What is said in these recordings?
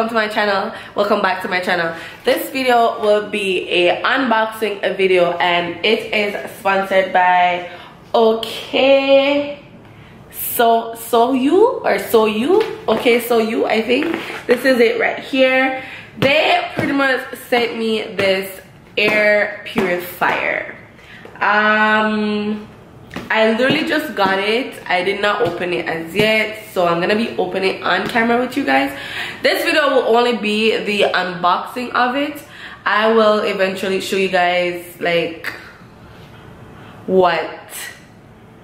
welcome to my channel, welcome back to my channel. This video will be a unboxing video and it is sponsored by OKAYSOU OKAYSOU, I think. This is it right here. They pretty much sent me this air purifier. I literally just got it. I did not open it as yet, so I'm gonna be opening it on camera with you guys. This video will only be the unboxing of it. I will eventually show you guys like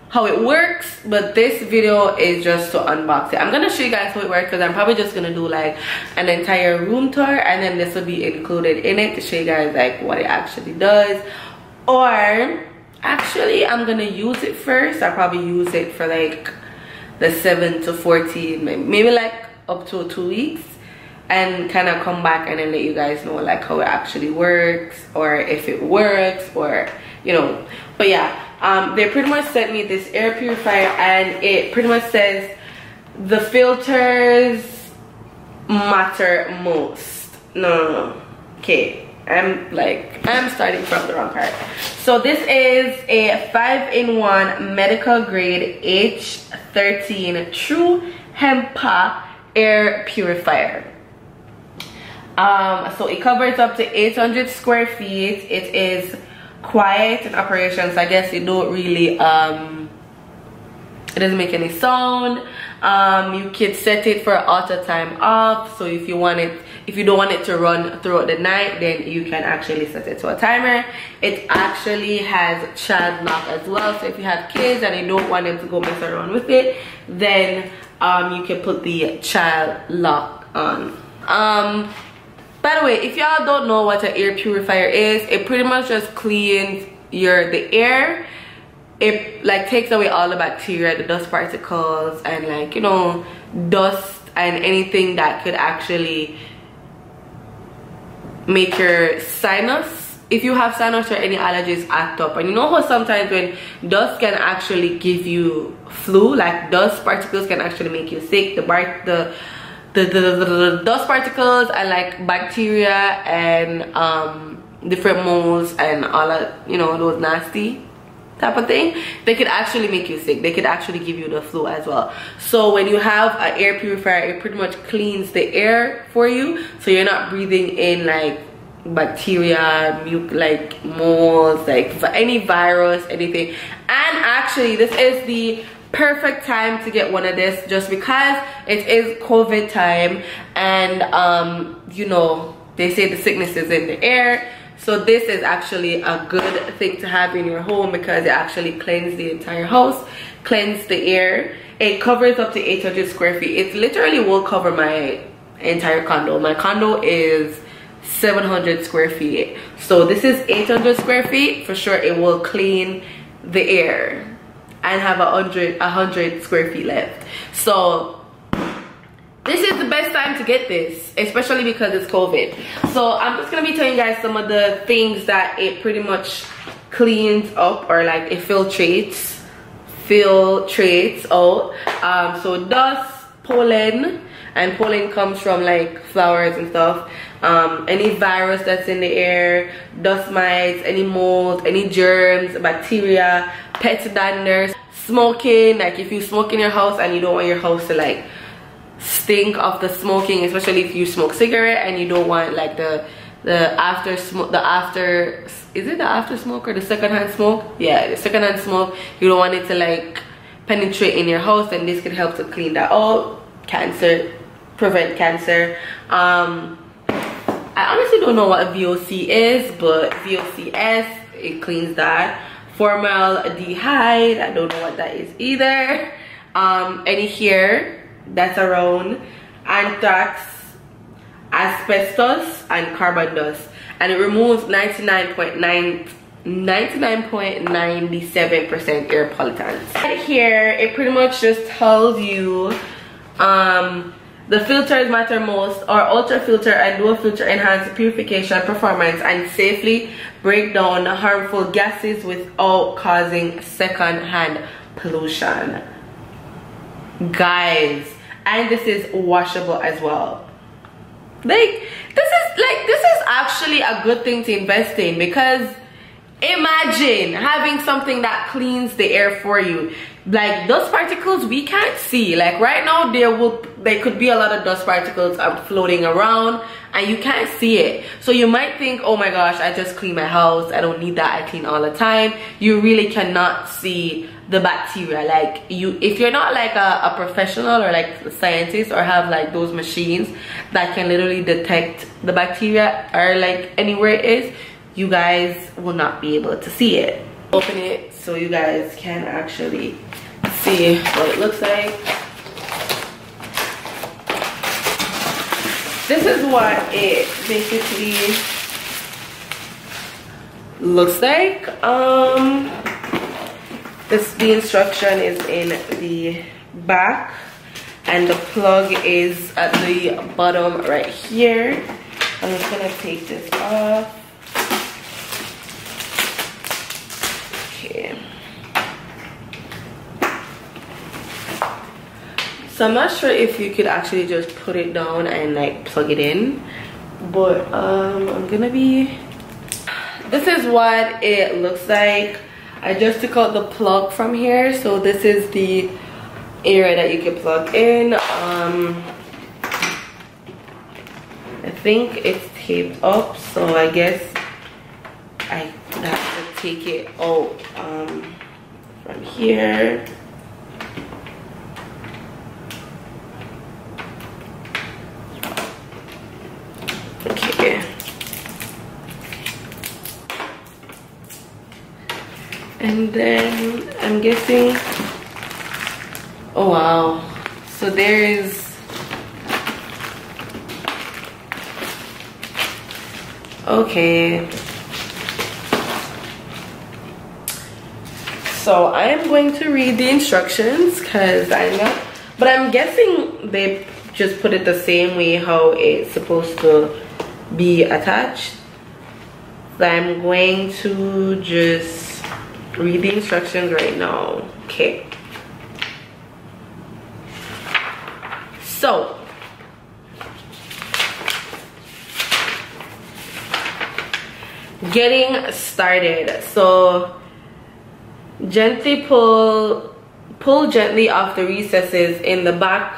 how it works, but this video is just to unbox it. I'm gonna show you guys how it works because I'm probably just gonna do like an entire room tour, and then this will be included in it to show you guys like what it actually does. Or actually, I'm gonna use it first. I'll probably use it for like the 7 to 14, maybe like up to 2 weeks, and kind of come back and then let you guys know like how it actually works, or if it works, or you know. But yeah, they pretty much sent me this air purifier, and it pretty much says the filters matter most. No. Okay. I'm starting from the wrong part. So this is a 5-in-1 medical grade H13 true HEPA air purifier. So it covers up to 800 square feet. It is quiet in operation, so I guess it don't really it doesn't make any sound. You can set it for auto time off, so if you don't want it to run throughout the night, then you can actually set it to a timer. It actually has child lock as well, so if you have kids and you don't want them to go mess around with it, then you can put the child lock on. By the way, if y'all don't know what an air purifier is, it pretty much just cleans the air. It like takes away all the bacteria, the dust particles, and like, you know, dust and anything that could actually make your sinus, if you have sinus or any allergies, act up. And you know how sometimes when dust can actually give you flu, like dust particles can actually make you sick. The dust particles and like bacteria and different molds and all that, you know, those nasty type of thing, they could actually make you sick. They could actually give you the flu as well. So when you have an air purifier, it pretty much cleans the air for you, so you're not breathing in like bacteria, like molds, like any virus, anything. And actually, this is the perfect time to get one of this, just because it is COVID time, and you know, they say the sickness is in the air. So this is actually a good thing to have in your home because it actually cleans the entire house, cleans the air. It covers up to 800 square feet. It literally will cover my entire condo. My condo is 700 square feet. So this is 800 square feet. For sure it will clean the air and have 100 square feet left. So this is the best time to get this, especially because it's COVID. So I'm just gonna be telling you guys some of the things that it pretty much cleans up, or like it filtrates out. So dust, pollen, and pollen comes from like flowers and stuff. Any virus that's in the air, dust mites, any mold, any germs, bacteria, pet dander, smoking. Like if you smoke in your house and you don't want your house to like stink of the smoking, especially if you smoke cigarette and you don't want like the after smoke, is it the after smoke or the secondhand smoke? Yeah, the secondhand smoke. You don't want it to like penetrate in your house, and this could help to clean that out. Prevent cancer. I honestly don't know what a VOC is, but VOCs, it cleans that. Formaldehyde, I don't know what that is either. Any hair that's around, anthrax, asbestos, and carbon dust, and it removes 99.97% air pollutants. Right here, it pretty much just tells you the filters matter most, or ultra filter and dual filter enhance purification performance and safely break down harmful gases without causing second-hand pollution. Guys, and this is washable as well. Like this is actually a good thing to invest in, because imagine having something that cleans the air for you. Like dust particles we can't see. Like right now there could be a lot of dust particles floating around and you can't see it. So you might think, oh my gosh, I just clean my house, I don't need that, I clean all the time. You really cannot see the bacteria. Like if you're not like a professional or like a scientist or have like those machines that can literally detect the bacteria or like anywhere it is, you guys will not be able to see it. Open it so you guys can actually see what it looks like. This is what it basically looks like. The instruction is in the back and the plug is at the bottom right here. I'm just gonna take this off. Okay. So I'm not sure if you could actually just put it down and like plug it in, but I'm gonna be, this is what it looks like. I just took out the plug from here, so this is the area that you can plug in. I think it's taped up, so I guess I have to take it out from here. Okay. And then I'm guessing, oh wow, so there is, okay, so I'm going to read the instructions because I'm not, but I'm guessing they just put it the same way how it's supposed to be attached. So I'm going to just read the instructions right now. Okay, so getting started. So gently pull gently off the recesses in the back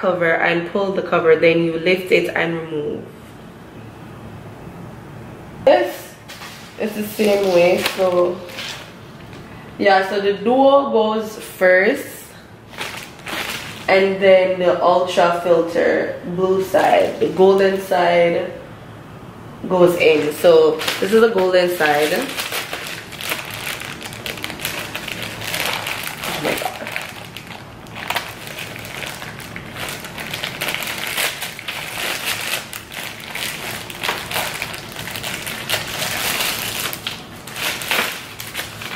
cover and pull the cover, then you lift it and remove. This is the same way. So yeah, so the duo goes first and then the ultra filter blue side, the golden side goes in. So this is the golden side. Oh my god.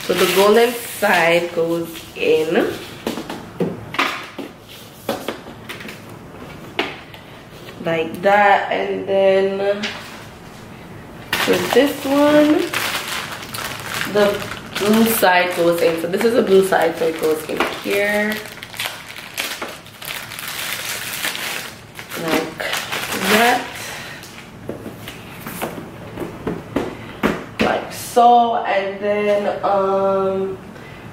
So the golden side goes in. Like that, and then for this one, the blue side goes in. So this is the blue side, so it goes in here. Like that. Like so, and then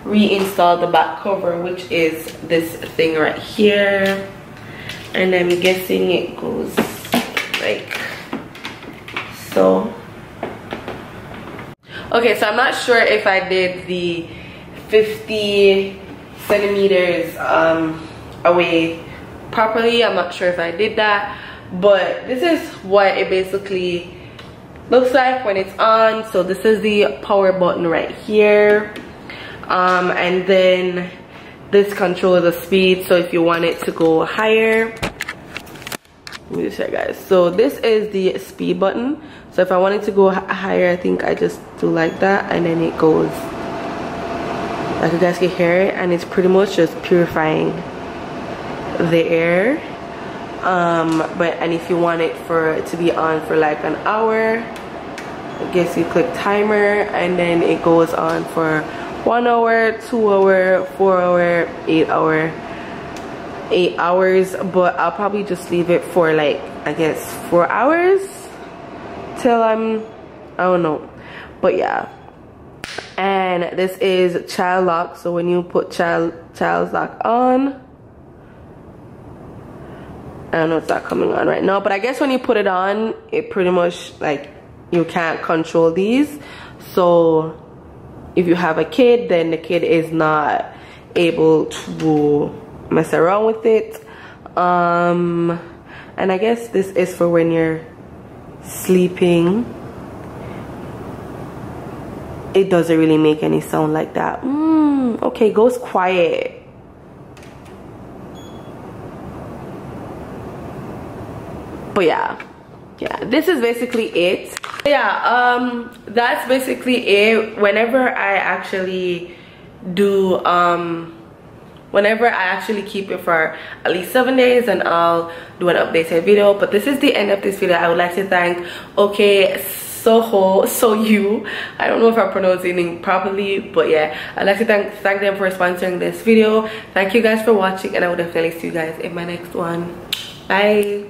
reinstall the back cover, which is this thing right here. And I'm guessing it goes like so. Okay, so I'm not sure if I did the 50 centimeters away properly. I'm not sure if I did that, but this is what it basically looks like when it's on. So this is the power button right here, and then this controls the speed. So if you want it to go higher, let me just show you guys. So this is the speed button. So if I want it to go higher, I think I just do like that, and then it goes, like you guys can hear it, and it's pretty much just purifying the air. And if you want it to be on for like an hour, I guess you click timer, and then it goes on for 1 hour, 2 hour, 4 hour, 8 hour, 8 hours, but I'll probably just leave it for like, I guess 4 hours till I don't know. But yeah. And this is child lock, so when you put child's lock on, I don't know, it's not coming on right now, but I guess when you put it on, it pretty much like you can't control these. So if you have a kid, then the kid is not able to mess around with it. And I guess this is for when you're sleeping. It doesn't really make any sound like that. Okay, goes quiet. But yeah, this is basically it. Yeah, that's basically it. Whenever I actually do whenever I actually keep it for at least 7 days, and I'll do an updated video. But this is the end of this video. I would like to thank OKAYSOU. I don't know if I'm pronouncing it properly, but yeah, I'd like to thank them for sponsoring this video. Thank you guys for watching, and I will definitely see you guys in my next one. Bye.